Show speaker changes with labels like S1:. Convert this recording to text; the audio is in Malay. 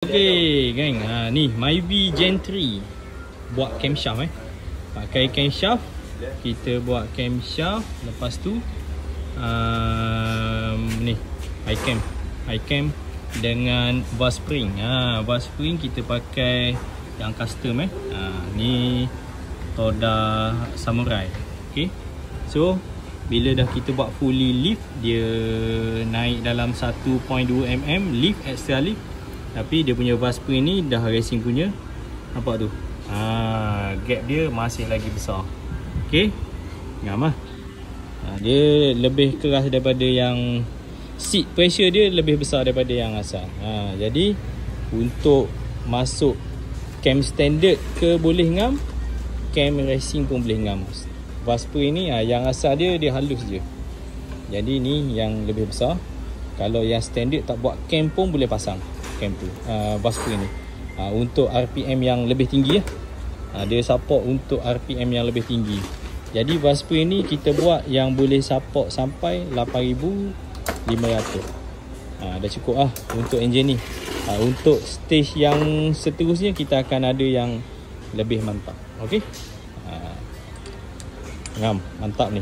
S1: Okay geng, ni Myvi Gen 3 buat camshaft pakai camshaft. Kita buat camshaft. Lepas tu ni high cam dengan valve spring. Valve spring kita pakai yang custom ni Toda Samurai. Okay, so bila dah kita buat fully lift, dia naik dalam 1.2 mm lift, extra lift. Tapi dia punya valve spring ni dah racing punya. Nampak tu, gap dia masih lagi besar. Okay, ngam lah. Dia lebih keras daripada yang seat pressure dia lebih besar daripada yang asal. Jadi untuk masuk cam standard ke boleh ngam, cam racing pun boleh ngam. Valve spring ni yang asal dia halus je. Jadi ni yang lebih besar. Kalau yang standard tak buat cam pun boleh pasang cam tu, valve spring ni. Untuk RPM yang lebih tinggi dia support untuk RPM yang lebih tinggi. Jadi valve spring ni kita buat yang boleh support sampai 8500. Dah cukup lah untuk enjin ni. Untuk stage yang seterusnya kita akan ada yang lebih mantap. Okey, ngam, mantap ni.